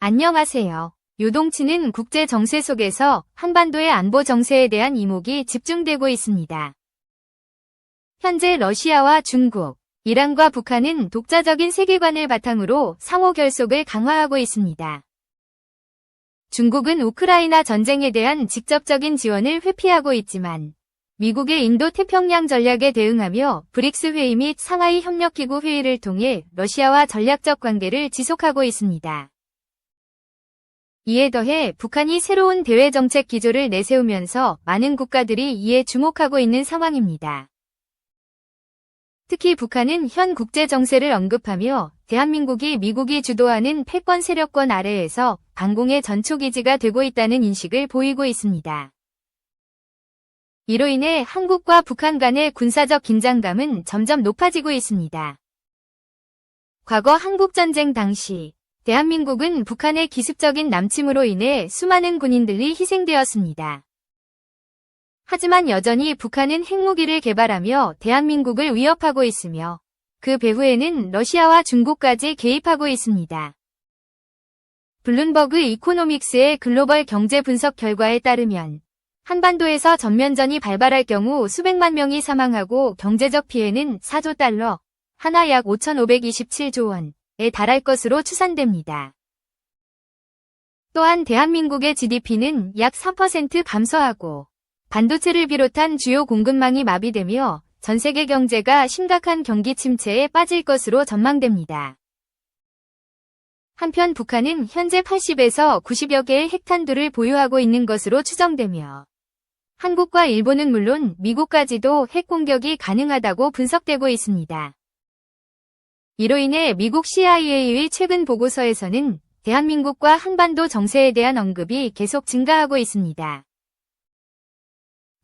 안녕하세요. 요동치는 국제 정세 속에서 한반도의 안보 정세에 대한 이목이 집중되고 있습니다. 현재 러시아와 중국, 이란과 북한은 독자적인 세계관을 바탕으로 상호 결속을 강화하고 있습니다. 중국은 우크라이나 전쟁에 대한 직접적인 지원을 회피하고 있지만 미국의 인도-태평양 전략에 대응하며 브릭스 회의 및 상하이 협력기구 회의를 통해 러시아와 전략적 관계를 지속하고 있습니다. 이에 더해 북한이 새로운 대외 정책 기조를 내세우면서 많은 국가들이 이에 주목하고 있는 상황입니다. 특히 북한은 현 국제 정세를 언급하며 대한민국이 미국이 주도하는 패권 세력권 아래에서 반공의 전초기지가 되고 있다는 인식을 보이고 있습니다. 이로 인해 한국과 북한 간의 군사적 긴장감은 점점 높아지고 있습니다. 과거 한국전쟁 당시 대한민국은 북한의 기습적인 남침으로 인해 수많은 군인들이 희생되었습니다. 하지만 여전히 북한은 핵무기를 개발하며 대한민국을 위협하고 있으며 그 배후에는 러시아와 중국까지 개입하고 있습니다. 블룸버그 이코노믹스의 글로벌 경제 분석 결과에 따르면 한반도에서 전면전이 발발할 경우 수백만 명이 사망하고 경제적 피해는 4조 달러, 하나 약 5,527조 원에 달할 것으로 추산됩니다. 또한 대한민국의 GDP는 약 4% 감소하고 반도체를 비롯한 주요 공급망이 마비되며 전 세계 경제가 심각한 경기 침체에 빠질 것으로 전망됩니다. 한편 북한은 현재 80에서 90여 개의 핵탄두를 보유하고 있는 것으로 추정되며 한국과 일본은 물론 미국까지도 핵 공격이 가능하다고 분석되고 있습니다. 이로 인해 미국 CIA의 최근 보고서에서는 대한민국과 한반도 정세에 대한 언급이 계속 증가하고 있습니다.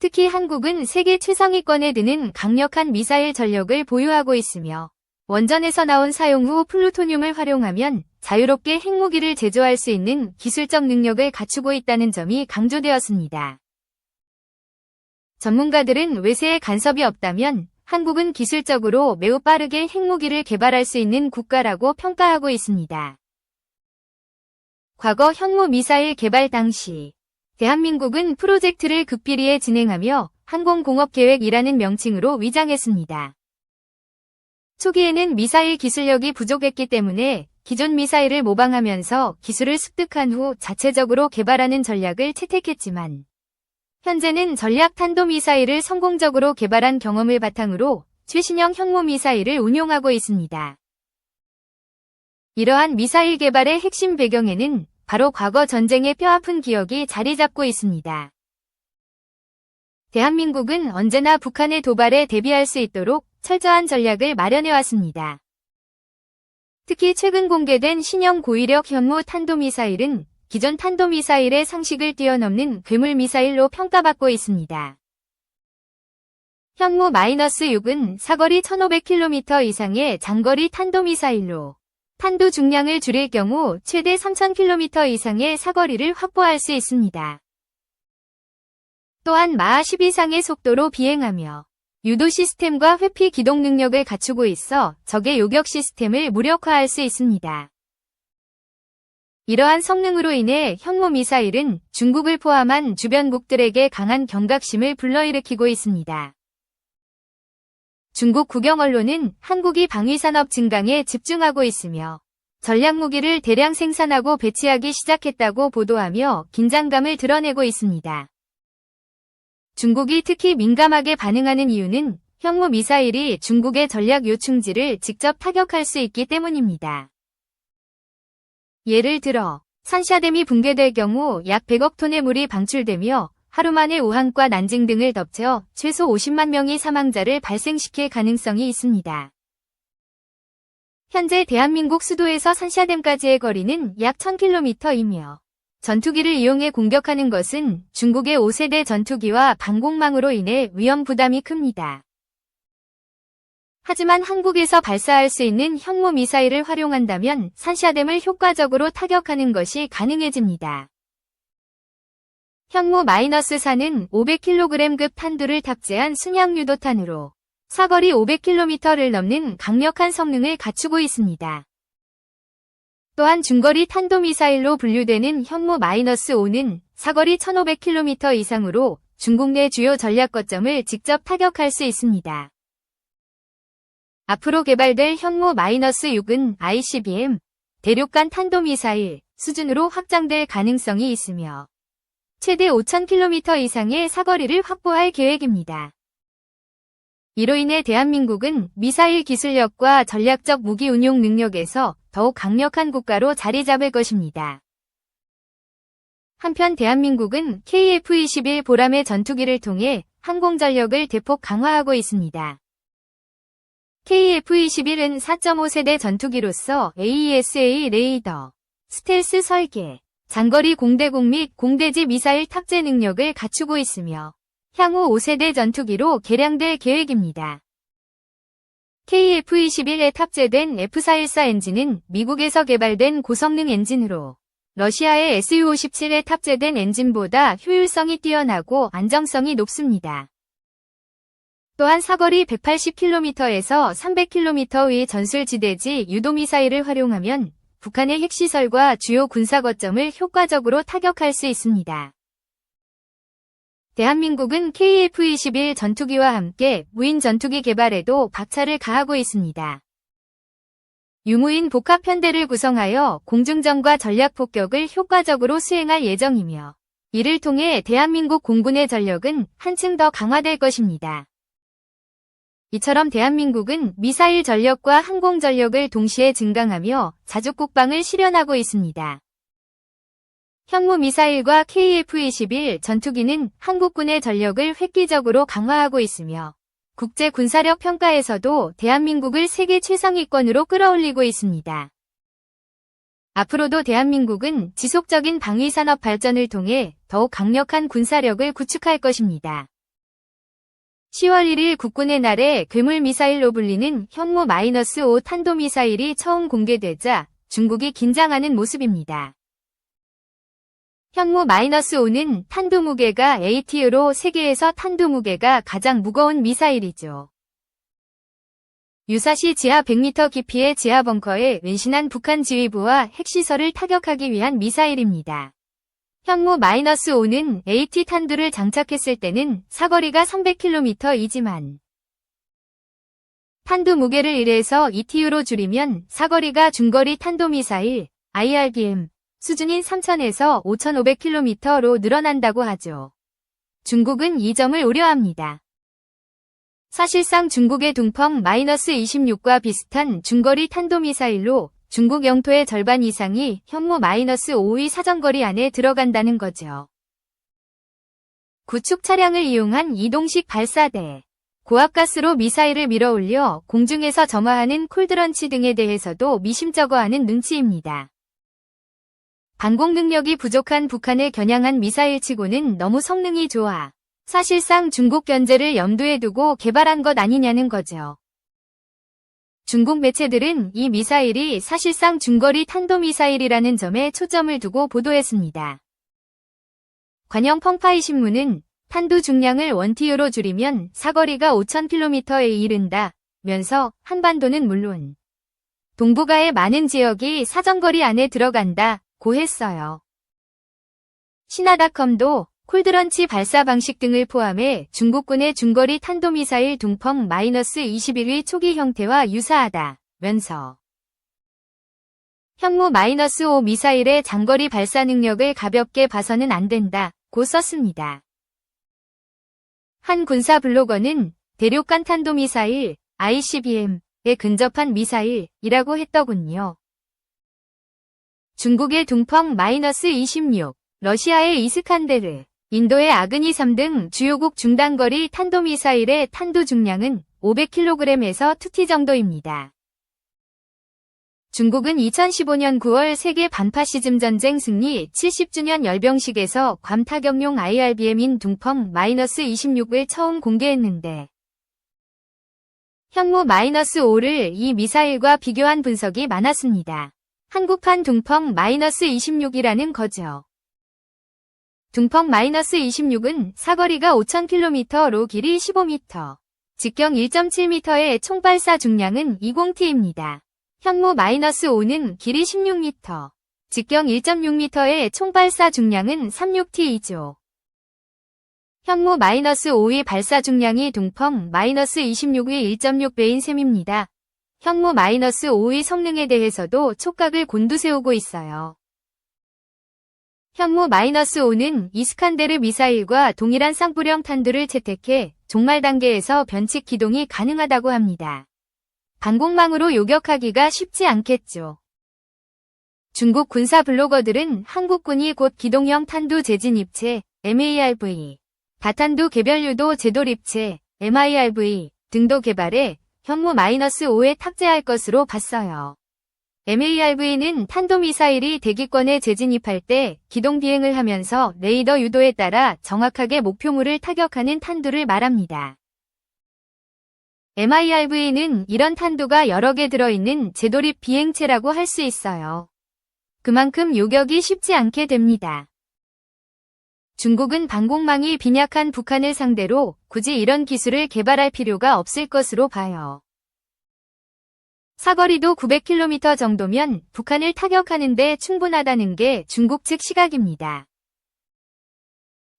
특히 한국은 세계 최상위권에 드는 강력한 미사일 전력을 보유하고 있으며 원전에서 나온 사용 후 플루토늄을 활용하면 자유롭게 핵무기를 제조할 수 있는 기술적 능력을 갖추고 있다는 점이 강조되었습니다. 전문가들은 외세의 간섭이 없다면 한국은 기술적으로 매우 빠르게 핵무기를 개발할 수 있는 국가라고 평가하고 있습니다. 과거 현무 미사일 개발 당시 대한민국은 프로젝트를 극비리에 진행하며 항공공업계획이라는 명칭으로 위장했습니다. 초기에는 미사일 기술력이 부족했기 때문에 기존 미사일을 모방하면서 기술을 습득한 후 자체적으로 개발하는 전략을 채택했지만 현재는 전략 탄도미사일을 성공적으로 개발한 경험을 바탕으로 최신형 현무 미사일을 운용하고 있습니다. 이러한 미사일 개발의 핵심 배경에는 바로 과거 전쟁의 뼈아픈 기억이 자리 잡고 있습니다. 대한민국은 언제나 북한의 도발에 대비할 수 있도록 철저한 전략을 마련해왔습니다. 특히 최근 공개된 신형 고위력 현무 탄도미사일은 기존 탄도미사일의 상식을 뛰어넘는 괴물미사일로 평가받고 있습니다. 현무-6은 사거리 1500km 이상의 장거리 탄도미사일로 탄두 중량을 줄일 경우 최대 3000km 이상의 사거리를 확보할 수 있습니다. 또한 마하 10 이상의 속도로 비행하며 유도 시스템과 회피 기동 능력을 갖추고 있어 적의 요격 시스템을 무력화할 수 있습니다. 이러한 성능으로 인해 현무 미사일은 중국을 포함한 주변국들에게 강한 경각심을 불러일으키고 있습니다. 중국 국영 언론은 한국이 방위산업 증강에 집중하고 있으며 전략무기를 대량 생산하고 배치하기 시작했다고 보도하며 긴장감을 드러내고 있습니다. 중국이 특히 민감하게 반응하는 이유는 현무 미사일이 중국의 전략 요충지를 직접 타격할 수 있기 때문입니다. 예를 들어 산샤댐이 붕괴될 경우 약 100억 톤의 물이 방출되며 하루 만에 우한과 난징 등을 덮쳐 최소 50만 명의 사망자를 발생시킬 가능성이 있습니다. 현재 대한민국 수도에서 산샤댐까지의 거리는 약 1000km이며 전투기를 이용해 공격하는 것은 중국의 5세대 전투기와 방공망으로 인해 위험 부담이 큽니다. 하지만 한국에서 발사할 수 있는 현무 미사일을 활용한다면 산샤댐을 효과적으로 타격하는 것이 가능해집니다. 현무-4는 500kg급 탄두를 탑재한 순양 유도탄으로 사거리 500km를 넘는 강력한 성능을 갖추고 있습니다. 또한 중거리 탄도미사일로 분류되는 현무-5는 사거리 1500km 이상으로 중국 내 주요 전략 거점을 직접 타격할 수 있습니다. 앞으로 개발될 현무-6은 ICBM, 대륙간 탄도미사일 수준으로 확장될 가능성이 있으며 최대 5000km 이상의 사거리를 확보할 계획입니다. 이로 인해 대한민국은 미사일 기술력과 전략적 무기 운용 능력에서 더욱 강력한 국가로 자리 잡을 것입니다. 한편 대한민국은 KF-21 보람의 전투기를 통해 항공 전력을 대폭 강화하고 있습니다. KF-21은 4.5세대 전투기로서 AESA 레이더, 스텔스 설계, 장거리 공대공 및 공대지 미사일 탑재 능력을 갖추고 있으며 향후 5세대 전투기로 개량될 계획입니다. KF-21에 탑재된 F414 엔진은 미국에서 개발된 고성능 엔진으로 러시아의 Su-57에 탑재된 엔진보다 효율성이 뛰어나고 안정성이 높습니다. 또한 사거리 180km에서 300km의 전술지대지 유도미사일을 활용하면 북한의 핵시설과 주요 군사 거점을 효과적으로 타격할 수 있습니다. 대한민국은 KF-21 전투기와 함께 무인 전투기 개발에도 박차를 가하고 있습니다. 유무인 복합편대를 구성하여 공중전과 전략폭격을 효과적으로 수행할 예정이며 이를 통해 대한민국 공군의 전력은 한층 더 강화될 것입니다. 이처럼 대한민국은 미사일 전력과 항공 전력을 동시에 증강하며 자주국방을 실현하고 있습니다. 현무 미사일과 KF-21 전투기는 한국군의 전력을 획기적으로 강화하고 있으며 국제 군사력 평가에서도 대한민국을 세계 최상위권으로 끌어올리고 있습니다. 앞으로도 대한민국은 지속적인 방위산업 발전을 통해 더욱 강력한 군사력을 구축할 것입니다. 10월 1일 국군의 날에 괴물미사일로 불리는 현무-5 탄도미사일이 처음 공개되자 중국이 긴장하는 모습입니다. 현무-5는 탄두 무게가 AT로 세계에서 탄두 무게가 가장 무거운 미사일이죠. 유사시 지하 100m 깊이의 지하 벙커에 은신한 북한 지휘부와 핵시설을 타격하기 위한 미사일입니다. 현무-5는 AT 탄두를 장착했을 때는 사거리가 300km이지만 탄두 무게를 1에서 2TU로 줄이면 사거리가 중거리 탄도미사일 IRBM 수준인 3000에서 5500km로 늘어난다고 하죠. 중국은 이 점을 우려합니다. 사실상 중국의 둥펑-26과 비슷한 중거리 탄도미사일로 중국 영토의 절반 이상이 현무-5의 사정거리 안에 들어간다는 거죠. 구축 차량을 이용한 이동식 발사대, 고압가스로 미사일을 밀어올려 공중에서 점화하는 콜드런치 등에 대해서도 미심쩍어하는 눈치입니다. 방공 능력이 부족한 북한의 겨냥한 미사일치고는 너무 성능이 좋아 사실상 중국 견제를 염두에 두고 개발한 것 아니냐는 거죠. 중국 매체들은 이 미사일이 사실상 중거리 탄도미사일이라는 점에 초점을 두고 보도했습니다. 관영 펑파이 신문은 탄두 중량을 1TU로 줄이면 사거리가 5000km에 이른다 면서 한반도는 물론 동북아의 많은 지역이 사정거리 안에 들어간다 고 했어요. 신화닷컴도 콜드런치 발사 방식 등을 포함해 중국군의 중거리 탄도미사일 둥펑-21의 초기 형태와 유사하다 면서 현무-5 미사일의 장거리 발사 능력을 가볍게 봐서는 안 된다 고 썼습니다. 한 군사 블로거는 대륙간 탄도미사일 ICBM에 근접한 미사일이라고 했더군요. 중국의 둥펑-26, 러시아의 이스칸데르, 인도의 아그니3 등 주요국 중단거리 탄도미사일의 탄두 중량은 500kg에서 2T 정도입니다. 중국은 2015년 9월 세계 반파시즘 전쟁 승리 70주년 열병식에서 괌 타격용 IRBM인 둥펑-26을 처음 공개했는데 현무-5를 이 미사일과 비교한 분석이 많았습니다. 한국판 둥펑-26이라는 거죠. 둥펑-26은 사거리가 5000km로 길이 15m, 직경 1.7m의 총발사 중량은 20T입니다. 현무-5는 길이 16m, 직경 1.6m의 총 발사 중량은 36T2조. 현무-5의 발사 중량이 동펑-26의 1.6배인 셈입니다. 현무-5의 성능에 대해서도 촉각을 곤두세우고 있어요. 현무-5는 이스칸데르 미사일과 동일한 쌍구령 탄두를 채택해 종말 단계에서 변칙 기동이 가능하다고 합니다. 방공망으로 요격하기가 쉽지 않겠죠. 중국 군사 블로거들은 한국군이 곧 기동형 탄두 재진 입체 MARV, 다탄두 개별 유도 제돌 입체 MIRV 등도 개발해 현무-5에 탑재할 것으로 봤어요. MARV는 탄도미사일이 대기권에 재진입할 때 기동 비행을 하면서 레이더 유도에 따라 정확하게 목표물을 타격하는 탄두를 말합니다. MIRV는 이런 탄두가 여러 개 들어있는 제돌입 비행체라고 할 수 있어요. 그만큼 요격이 쉽지 않게 됩니다. 중국은 방공망이 빈약한 북한을 상대로 굳이 이런 기술을 개발할 필요가 없을 것으로 봐요. 사거리도 900km 정도면 북한을 타격하는 데 충분하다는 게 중국 측 시각입니다.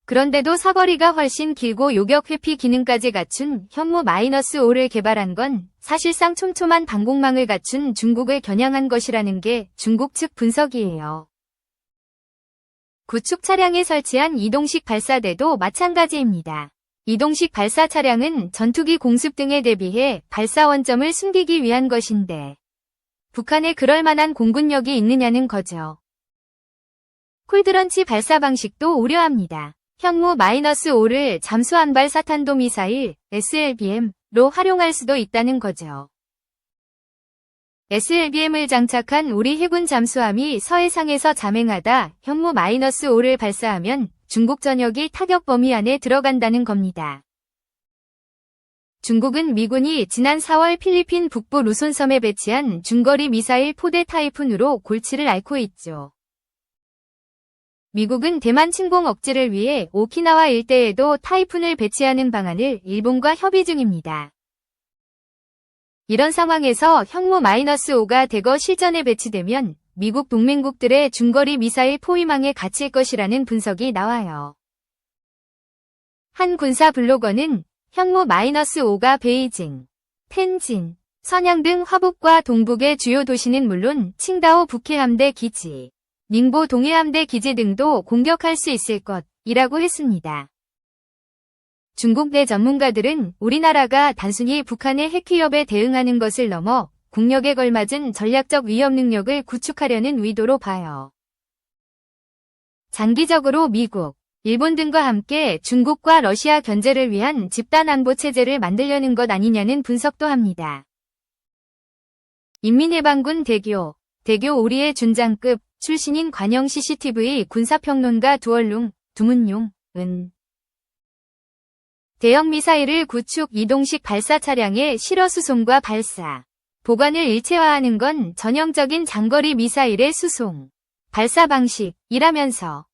그런데도 사거리가 훨씬 길고 요격 회피 기능까지 갖춘 현무-5를 개발한 건 사실상 촘촘한 방공망을 갖춘 중국을 겨냥한 것이라는 게 중국 측 분석이에요. 구축 차량에 설치한 이동식 발사대도 마찬가지입니다. 이동식 발사 차량은 전투기 공습 등에 대비해 발사 원점을 숨기기 위한 것인데 북한에 그럴 만한 공군력이 있느냐는 거죠. 콜드런치 발사 방식도 우려합니다. 현무-5를 잠수함발 사탄도 미사일 SLBM로 활용할 수도 있다는 거죠. SLBM을 장착한 우리 해군 잠수함이 서해상에서 잠행하다 현무-5를 발사하면 중국 전역이 타격 범위 안에 들어간다는 겁니다. 중국은 미군이 지난 4월 필리핀 북부 루손섬에 배치한 중거리 미사일 포대 타이푼으로 골치를 앓고 있죠. 미국은 대만 침공 억제를 위해 오키나와 일대에도 타이푼을 배치하는 방안을 일본과 협의 중입니다. 이런 상황에서 현무-5가 대거 실전에 배치되면 미국 동맹국들의 중거리 미사일 포위망에 갇힐 것이라는 분석이 나와요. 한 군사 블로거는 현무-5가 베이징, 텐진, 선양 등 화북과 동북의 주요 도시는 물론 칭다오 북해함대 기지, 닝보 동해함대 기지 등도 공격할 수 있을 것이라고 했습니다. 중국 내 전문가들은 우리나라가 단순히 북한의 핵 위협에 대응하는 것을 넘어 국력에 걸맞은 전략적 위협 능력을 구축하려는 의도로 봐요. 장기적으로 미국, 일본 등과 함께 중국과 러시아 견제를 위한 집단 안보 체제를 만들려는 것 아니냐는 분석도 합니다. 인민해방군 대교 오리의 준장급 출신인 관영 CCTV 군사평론가 두문용은 대형 미사일을 구축 이동식 발사 차량에 실어 수송과 발사, 보관을 일체화하는 건 전형적인 장거리 미사일의 수송, 발사 방식이라면서